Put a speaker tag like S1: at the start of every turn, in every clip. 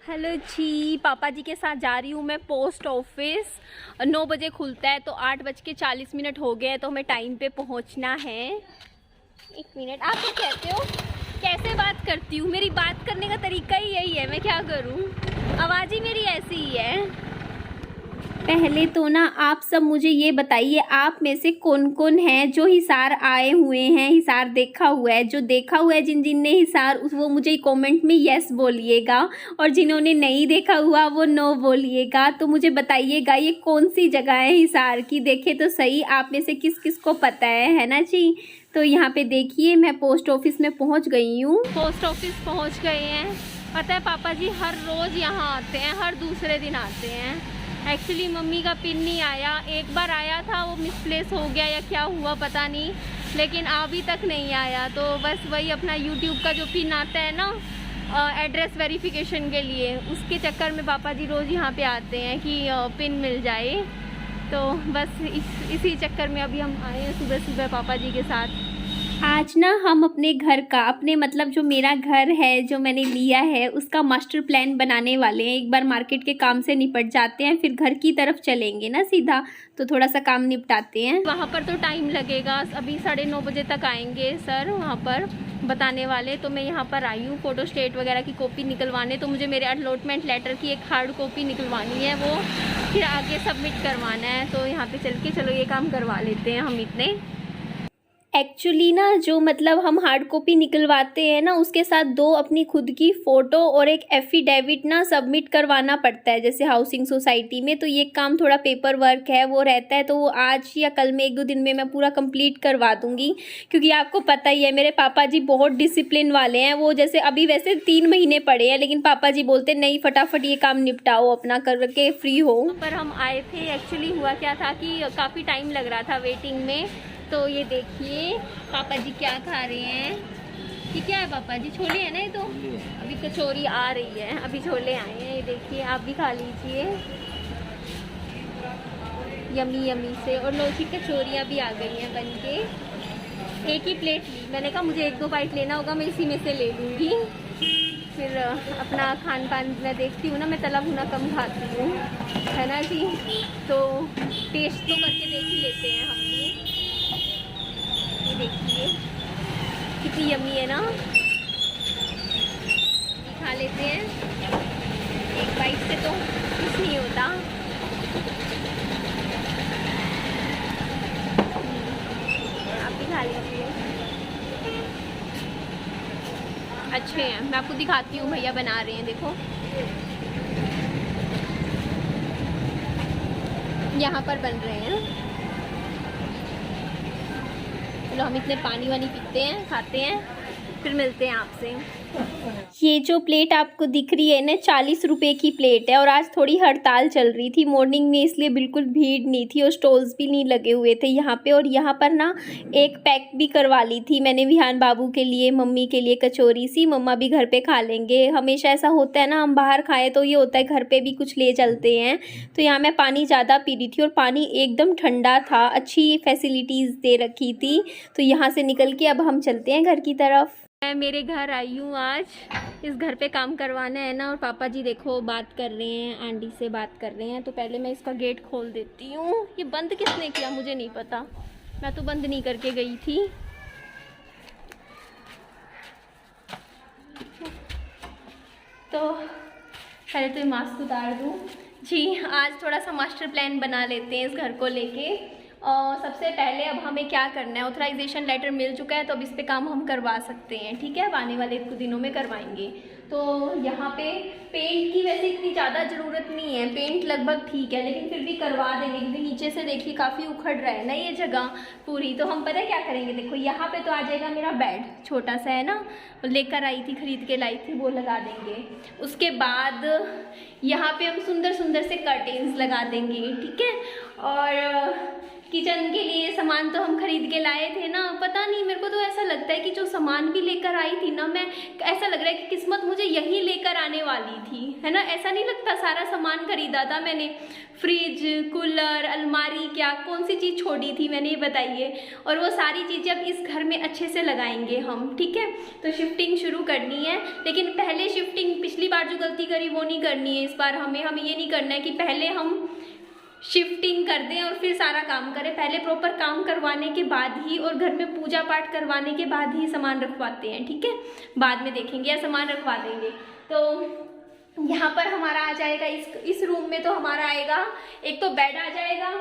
S1: Hello जी, पापा जी के साथ जा रही हूँ मैं पोस्ट ऑफिस। 9 बजे खुलता है तो 8:40 हो गए हैं, तो हमें टाइम पे पहुँचना है। एक मिनट, आप क्या कहते हो? कैसे बात करती हूँ? मेरी बात करने का तरीका ही यही है, मैं क्या करूँ? आवाज़ ही मेरी ऐसी ही है। पहले तो ना आप सब मुझे ये बताइए, आप में से कौन कौन है जो हिसार आए हुए हैं, हिसार देखा हुआ है? जो देखा हुआ है जिन जिन ने हिसार, वो मुझे कमेंट में यस बोलिएगा, और जिन्होंने नहीं देखा हुआ वो नो बोलिएगा। तो मुझे बताइएगा ये कौन सी जगह है हिसार की, देखे तो सही आप में से किस किस को पता है ना जी। तो यहाँ पे देखिए मैं पोस्ट ऑफिस में पहुँच गई हूँ। पोस्ट ऑफिस पहुँच गए हैं। पता है पापा जी हर रोज़ यहाँ आते हैं, हर दूसरे दिन आते हैं। एक्चुअली मम्मी का पिन नहीं आया, एक बार आया था वो मिसप्लेस हो गया या क्या हुआ पता नहीं, लेकिन अभी तक नहीं आया। तो बस वही अपना यूट्यूब का जो पिन आता है ना एड्रेस वेरिफिकेशन के लिए, उसके चक्कर में पापा जी रोज़ यहाँ पे आते हैं कि पिन मिल जाए। तो बस इसी चक्कर में अभी हम आए हैं सुबह सुबह पापा जी के साथ। आज ना हम अपने घर का, अपने मतलब जो मेरा घर है जो मैंने लिया है उसका मास्टर प्लान बनाने वाले हैं। एक बार मार्केट के काम से निपट जाते हैं, फिर घर की तरफ चलेंगे ना सीधा, तो थोड़ा सा काम निपटाते हैं। वहाँ पर तो टाइम लगेगा, अभी 9:30 बजे तक आएंगे सर वहाँ पर बताने वाले। तो मैं यहाँ पर आई हूँ फोटो स्टेट वगैरह की कॉपी निकलवाने। तो मुझे मेरे अलॉटमेंट लेटर की एक हार्ड कॉपी निकलवानी है, वो फिर आगे सबमिट करवाना है। तो यहाँ पे चल के चलो ये काम करवा लेते हैं हम इतने। एक्चुअली ना जो मतलब हम हार्ड कॉपी निकलवाते हैं ना, उसके साथ 2 अपनी खुद की फ़ोटो और एक एफिडेविट ना सबमिट करवाना पड़ता है, जैसे हाउसिंग सोसाइटी में। तो ये काम थोड़ा पेपर वर्क है वो रहता है, तो वो आज या कल में 1-2 दिन में मैं पूरा कंप्लीट करवा दूँगी। क्योंकि आपको पता ही है मेरे पापा जी बहुत डिसिप्लिन वाले हैं। वो जैसे अभी वैसे 3 महीने पड़े हैं, लेकिन पापा जी बोलते नहीं फटाफट ये काम निपटाओ अपना करके फ्री हो। पर हम आए थे, एक्चुअली हुआ क्या था कि काफ़ी टाइम लग रहा था वेटिंग में। तो ये देखिए पापा जी क्या खा रहे हैं। ये क्या है पापा जी? छोले हैं ना ये तो। अभी कचौरी आ रही है, अभी छोले आए हैं, ये देखिए आप भी खा लीजिए यमी यमी से। और लौकी कचौरियाँ भी आ गई हैं बन के। एक ही प्लेट ली, मैंने कहा मुझे 1-2 बाइट लेना होगा, मैं इसी में से ले लूँगी। फिर अपना खान पान मैं देखती हूँ ना, मैं तला भुना कम खाती हूँ, है ना जी। तो टेस्ट तो करके देख ही लेते हैं हम भी। ये देखिए कितनी यम्मी है ना, खा लेते हैं। एक बाइट से तो कुछ नहीं होता। आप भी खा लीजिए। अच्छे हैं, मैं आपको दिखाती हूँ, भैया बना रहे हैं देखो। यहाँ पर बन रहे हैं। चलो हम इतने पानी वानी पीते हैं, खाते हैं, फिर मिलते हैं आपसे। ये जो प्लेट आपको दिख रही है ना 40 रुपए की प्लेट है, और आज थोड़ी हड़ताल चल रही थी मॉर्निंग में, इसलिए बिल्कुल भीड़ नहीं थी और स्टॉल्स भी नहीं लगे हुए थे यहाँ पे। और यहाँ पर ना एक पैक भी करवा ली थी मैंने विहान बाबू के लिए, मम्मी के लिए कचौरी सी। मम्मा भी घर पे खा लेंगे, हमेशा ऐसा होता है ना हम बाहर खाएं तो ये होता है घर पे भी कुछ ले चलते हैं। तो यहाँ मैं पानी ज़्यादा पी रही थी और पानी एकदम ठंडा था, अच्छी फैसिलिटीज़ दे रखी थी। तो यहाँ से निकल के अब हम चलते हैं घर की तरफ। मैं मेरे घर आई हूँ आज, इस घर पे काम करवाना है ना। और पापा जी देखो बात कर रहे हैं, आंटी से बात कर रहे हैं। तो पहले मैं इसका गेट खोल देती हूँ। ये बंद किसने किया मुझे नहीं पता, मैं तो बंद नहीं करके गई थी। तो पहले तो ये मास्क उतार दूँ जी। आज थोड़ा सा मास्टर प्लान बना लेते हैं इस घर को लेके। और सबसे पहले अब हमें क्या करना है, ऑथराइजेशन लेटर मिल चुका है तो अब इस पे काम हम करवा सकते हैं, ठीक है। अब आने वाले कुछ दिनों में करवाएंगे। तो यहाँ पे पेंट की वैसे इतनी ज़्यादा ज़रूरत नहीं है, पेंट लगभग ठीक है, लेकिन फिर भी करवा देंगे क्योंकि नीचे से देखिए काफ़ी उखड़ रहा है ना ये जगह पूरी। तो हम पता है क्या करेंगे, देखो यहाँ पे तो आ जाएगा मेरा बेड, छोटा सा है ना, लेकर आई थी, खरीद के लाई थी, वो लगा देंगे। उसके बाद यहाँ पे हम सुंदर सुंदर से कर्टेन्स लगा देंगे, ठीक है। और किचन के लिए सामान तो हम खरीद के लाए थे ना, पता नहीं मेरे को तो ऐसा लगता है कि जो सामान भी लेकर आई थी ना मैं, ऐसा लग रहा है कि किस्मत मुझे यही लेकर आने वाली थी, है ना। ऐसा नहीं लगता, सारा सामान खरीदा था मैंने, फ्रिज, कूलर, अलमारी, क्या कौन सी चीज़ छोड़ी थी मैंने, ये बताइए। और वो सारी चीज़ें अब इस घर में अच्छे से लगाएंगे हम, ठीक है। तो शिफ्टिंग शुरू करनी है, लेकिन पहले शिफ्टिंग, पिछली बार जो गलती करी वो नहीं करनी है इस बार। हमें ये नहीं करना है कि पहले हम शिफ्टिंग कर दें और फिर सारा काम करें। पहले प्रॉपर काम करवाने के बाद ही, और घर में पूजा पाठ करवाने के बाद ही सामान रखवाते हैं, ठीक है। बाद में देखेंगे, या सामान रखवा देंगे। तो यहाँ पर हमारा आ जाएगा, इस रूम में तो हमारा आएगा, एक तो बेड आ जाएगा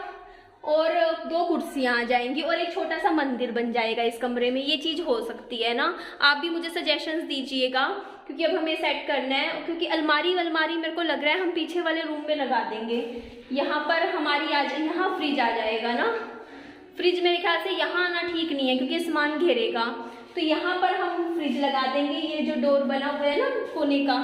S1: और 2 कुर्सियाँ आ जाएंगी और एक छोटा सा मंदिर बन जाएगा इस कमरे में। ये चीज़ हो सकती है ना, आप भी मुझे सजेशंस दीजिएगा, क्योंकि अब हमें सेट करना है। क्योंकि अलमारी मेरे को लग रहा है हम पीछे वाले रूम में लगा देंगे। यहाँ पर हमारी यहाँ फ्रिज आ जाएगा ना, फ्रिज मेरे ख्याल से यहाँ आना ठीक नहीं है क्योंकि सामान घेरेगा, तो यहाँ पर हम फ्रिज लगा देंगे। ये जो डोर बना हुआ है ना कोने का,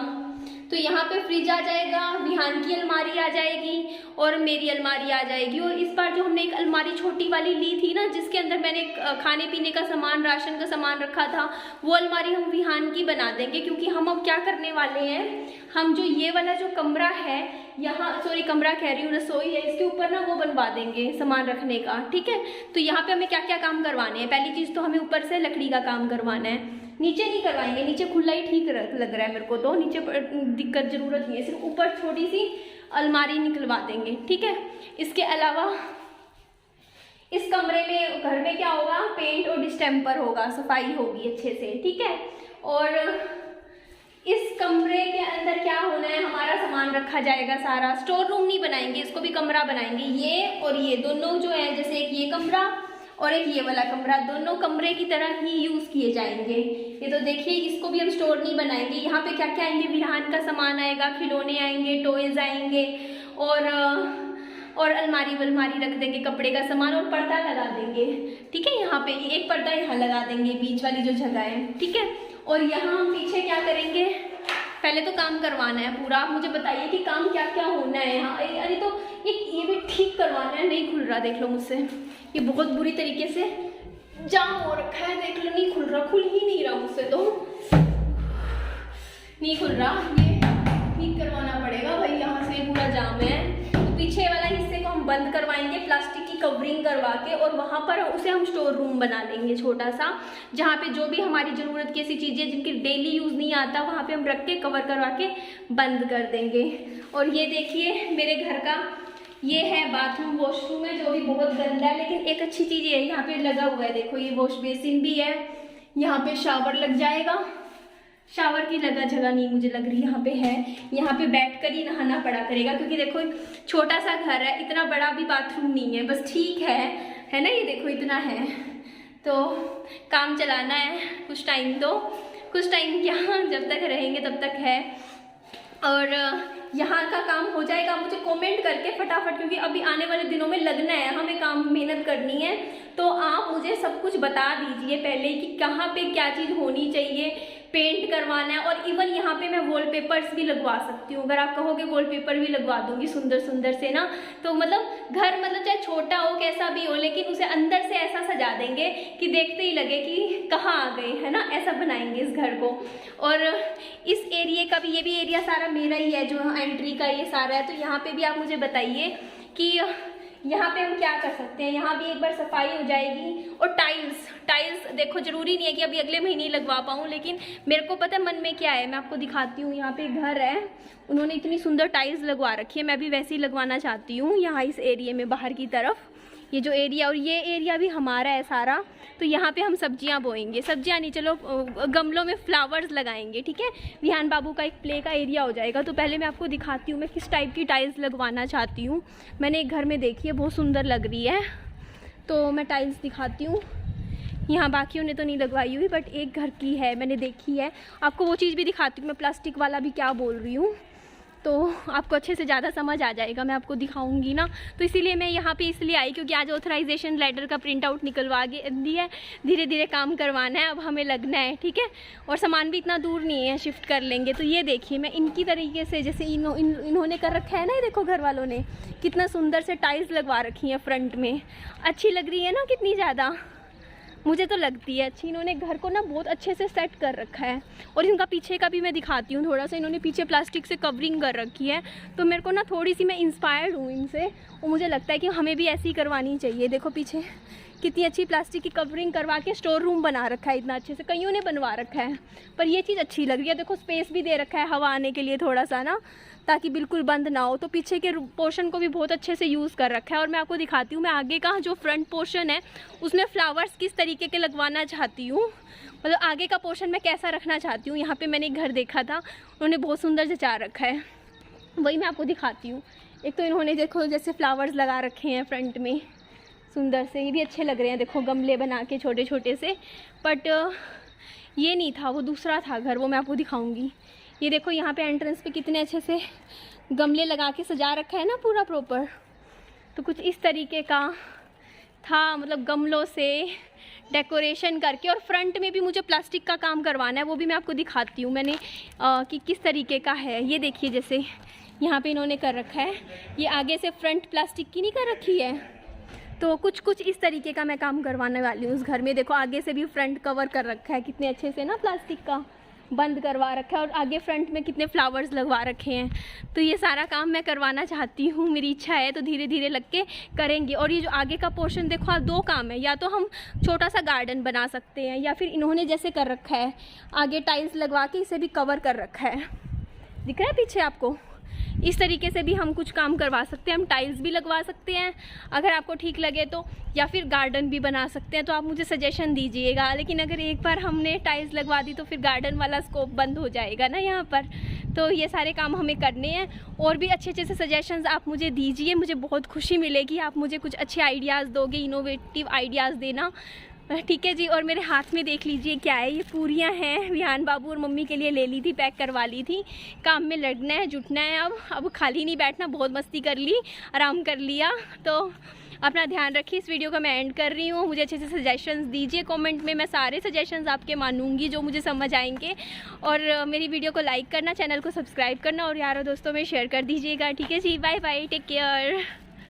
S1: तो यहाँ पे फ्रिज आ जाएगा, विहान की अलमारी आ जाएगी और मेरी अलमारी आ जाएगी। और इस बार जो हमने एक अलमारी छोटी वाली ली थी ना, जिसके अंदर मैंने खाने पीने का सामान, राशन का सामान रखा था, वो अलमारी हम विहान की बना देंगे। क्योंकि हम अब क्या करने वाले हैं, हम जो ये वाला जो कमरा है यहाँ, सॉरी कमरा कह रही हूँ, रसोई है, इसके ऊपर ना वो बनवा देंगे सामान रखने का, ठीक है। तो यहाँ पे हमें क्या क्या काम करवाने हैं, पहली चीज़ तो हमें ऊपर से लकड़ी का काम करवाना है। नीचे नहीं करवाएंगे, नीचे खुला ही ठीक लग रहा है मेरे को, तो नीचे दिक्कत ज़रूरत नहीं है, सिर्फ ऊपर छोटी सी अलमारी निकलवा देंगे, ठीक है। इसके अलावा इस कमरे में, घर में क्या होगा, पेंट और डिस्टेम्पर होगा, सफाई होगी अच्छे से, ठीक है। और इस कमरे के अंदर क्या होना है, हमारा सामान रखा जाएगा सारा। स्टोर रूम नहीं बनाएंगे, इसको भी कमरा बनाएंगे। ये और ये दोनों जो है, जैसे एक ये कमरा और एक ये वाला कमरा, दोनों कमरे की तरह ही यूज़ किए जाएंगे। ये तो देखिए, इसको भी हम स्टोर नहीं बनाएंगे। यहाँ पे क्या क्या आएंगे, विहान का सामान आएगा, खिलौने आएंगे, टॉयज आएंगे और अलमारी रख देंगे, कपड़े का सामान, और पर्दा लगा देंगे, ठीक है। यहाँ पे एक पर्दा यहाँ लगा देंगे, बीच वाली जो जगह है, ठीक है। और यहाँ हम पीछे क्या करेंगे, पहले तो काम करवाना है पूरा। आप मुझे बताइए कि काम क्या क्या होना है यहाँ। अरे तो ये भी ठीक करवाना है, नहीं खुल रहा, देख लो मुझसे, ये बहुत बुरी तरीके से जाम हो रखा है, देख लो, नहीं खुल रहा, खुल ही नहीं रहा मुझसे, तो नहीं खुल रहा, ये ठीक करवाना पड़ेगा भाई। यहाँ से पूरा जाम है, तो पीछे वाला हिस्से को हम बंद करवाएंगे प्लास्टिक की कवरिंग करवा के, और वहाँ पर उसे हम स्टोर रूम बना लेंगे छोटा सा, जहाँ पे जो भी हमारी ज़रूरत की ऐसी चीज़ें जिनकी डेली यूज़ नहीं आता, वहाँ पे हम रख के कवर करवा के बंद कर देंगे। और ये देखिए मेरे घर का ये है बाथरूम, वॉशरूम है, जो भी बहुत गंदा है, लेकिन एक अच्छी चीज़ ये है, यहाँ पे लगा हुआ है, देखो ये वॉश बेसिन भी है, यहाँ पे शावर लग जाएगा। शावर की जगह नहीं मुझे लग रही यहाँ पे है, यहाँ पे बैठकर ही नहाना पड़ा करेगा, क्योंकि देखो छोटा सा घर है, इतना बड़ा भी बाथरूम नहीं है, बस ठीक है ना, ये देखो इतना है। तो काम चलाना है कुछ टाइम, तो कुछ टाइम क्या, जब तक रहेंगे तब तक है। और यहाँ का काम हो जाएगा, मुझे कमेंट करके फटाफट, क्योंकि अभी आने वाले दिनों में लगना है, हमें काम मेहनत करनी है, तो आप मुझे सब कुछ बता दीजिए पहले कि कहाँ पे क्या चीज़ होनी चाहिए, पेंट करवाना है। और इवन यहाँ पे मैं वॉलपेपर्स भी लगवा सकती हूँ, अगर आप कहोगे वॉलपेपर भी लगवा दूंगी सुंदर सुंदर से ना, तो मतलब घर मतलब चाहे छोटा हो कैसा भी हो, लेकिन उसे अंदर से ऐसा सजा देंगे कि देखते ही लगे कि कहाँ आ गए, है ना, ऐसा बनाएंगे इस घर को। और इस एरिया का भी, ये भी एरिया सारा मेरा ही है, जो एंट्री का ये सारा है, तो यहाँ पे भी आप मुझे बताइए कि यहाँ पे हम क्या कर सकते हैं। यहाँ भी एक बार सफाई हो जाएगी। और टाइल्स देखो, ज़रूरी नहीं है कि अभी अगले महीने लगवा पाऊँ, लेकिन मेरे को पता है मन में क्या है, मैं आपको दिखाती हूँ। यहाँ पे घर है, उन्होंने इतनी सुंदर टाइल्स लगवा रखी है, मैं भी वैसे ही लगवाना चाहती हूँ यहाँ इस एरिया में, बाहर की तरफ ये जो एरिया, और ये एरिया भी हमारा है सारा। तो यहाँ पे हम सब्जियाँ बोएंगे, सब्जियाँ नहीं, चलो गमलों में फ्लावर्स लगाएंगे, ठीक है। विहान बाबू का एक प्ले का एरिया हो जाएगा। तो पहले मैं आपको दिखाती हूँ मैं किस टाइप की टाइल्स लगवाना चाहती हूँ। मैंने एक घर में देखी है, बहुत सुंदर लग रही है, तो मैं टाइल्स दिखाती हूँ। यहाँ बाकियों ने तो नहीं लगवाई हुई, बट एक घर की है, मैंने देखी है। आपको वो चीज़ भी दिखाती हूँ मैं, प्लास्टिक वाला भी क्या बोल रही हूँ। तो आपको अच्छे से ज़्यादा समझ आ जाएगा, मैं आपको दिखाऊंगी ना। तो इसीलिए मैं यहाँ पे इसलिए आई क्योंकि आज ऑथराइजेशन लेटर का प्रिंट आउट निकलवा दी है, धीरे धीरे काम करवाना है, अब हमें लगना है, ठीक है। और सामान भी इतना दूर नहीं है, शिफ्ट कर लेंगे। तो ये देखिए मैं इनकी तरीके से, जैसे इन्होंने कर रखा है ना, ये देखो घर वालों ने कितना सुंदर से टाइल्स लगवा रखी हैं फ्रंट में, अच्छी लग रही है ना कितनी ज़्यादा, मुझे तो लगती है अच्छी। इन्होंने घर को ना बहुत अच्छे से सेट कर रखा है। और इनका पीछे का भी मैं दिखाती हूँ थोड़ा सा, इन्होंने पीछे प्लास्टिक से कवरिंग कर रखी है, तो मेरे को ना थोड़ी सी मैं इंस्पायर्ड हूँ इनसे, और मुझे लगता है कि हमें भी ऐसी ही करवानी चाहिए। देखो पीछे कितनी अच्छी प्लास्टिक की कवरिंग करवा के स्टोर रूम बना रखा है, इतना अच्छे से कईयों ने बनवा रखा है, पर ये चीज़ अच्छी लग रही है। देखो स्पेस भी दे रखा है हवा आने के लिए थोड़ा सा ना, ताकि बिल्कुल बंद ना हो। तो पीछे के पोर्शन को भी बहुत अच्छे से यूज़ कर रखा है। और मैं आपको दिखाती हूँ, मैं आगे का जो फ्रंट पोर्शन है उसमें फ्लावर्स किस तरीके के लगवाना चाहती हूँ, मतलब आगे का पोर्शन मैं कैसा रखना चाहती हूँ। यहाँ पे मैंने एक घर देखा था, उन्होंने बहुत सुंदर जचा रखा है, वही मैं आपको दिखाती हूँ। एक तो इन्होंने देखो जैसे फ्लावर्स लगा रखे हैं फ्रंट में सुंदर से, ये भी अच्छे लग रहे हैं, देखो गमले बना के छोटे छोटे से। बट ये नहीं था, वो दूसरा था घर, वो मैं आपको दिखाऊंगी। ये देखो यहाँ पे एंट्रेंस पे कितने अच्छे से गमले लगा के सजा रखा है ना पूरा प्रॉपर। तो कुछ इस तरीके का था, मतलब गमलों से डेकोरेशन करके। और फ्रंट में भी मुझे प्लास्टिक का काम करवाना है, वो भी मैं आपको दिखाती हूँ मैंने कि किस तरीके का है। ये देखिए जैसे यहाँ पे इन्होंने कर रखा है, ये आगे से फ्रंट प्लास्टिक की नहीं कर रखी है, तो कुछ इस तरीके का मैं काम करवाने वाली हूँ उस घर में। देखो आगे से भी फ्रंट कवर कर रखा है कितने अच्छे से ना, प्लास्टिक का बंद करवा रखा है, और आगे फ्रंट में कितने फ्लावर्स लगवा रखे हैं। तो ये सारा काम मैं करवाना चाहती हूँ, मेरी इच्छा है, तो धीरे धीरे लग के करेंगे। और ये जो आगे का पोर्शन देखो, आप दो काम है, या तो हम छोटा सा गार्डन बना सकते हैं, या फिर इन्होंने जैसे कर रखा है आगे टाइल्स लगवा के इसे भी कवर कर रखा है, दिख रहा है पीछे आपको। इस तरीके से भी हम कुछ काम करवा सकते हैं, हम टाइल्स भी लगवा सकते हैं अगर आपको ठीक लगे तो, या फिर गार्डन भी बना सकते हैं। तो आप मुझे सजेशन दीजिएगा। लेकिन अगर एक बार हमने टाइल्स लगवा दी तो फिर गार्डन वाला स्कोप बंद हो जाएगा ना यहाँ पर। तो ये सारे काम हमें करने हैं। और भी अच्छे अच्छे से सजेशंस आप मुझे दीजिए, मुझे बहुत खुशी मिलेगी। आप मुझे कुछ अच्छे आइडियाज़ दोगे, इनोवेटिव आइडियाज़ देना, ठीक है जी। और मेरे हाथ में देख लीजिए क्या है, ये पूरियाँ हैं, विहान बाबू और मम्मी के लिए ले ली थी, पैक करवा ली थी। काम में लगना है, जुटना है, अब खाली नहीं बैठना। बहुत मस्ती कर ली, आराम कर लिया। तो अपना ध्यान रखिए। इस वीडियो का मैं एंड कर रही हूँ। मुझे अच्छे से सजेशंस दीजिए कमेंट में, मैं सारे सजेशंस आपके मानूंगी जो मुझे समझ आएंगे। और मेरी वीडियो को लाइक करना, चैनल को सब्सक्राइब करना और यारों दोस्तों में शेयर कर दीजिएगा, ठीक है जी। Bye bye, take care.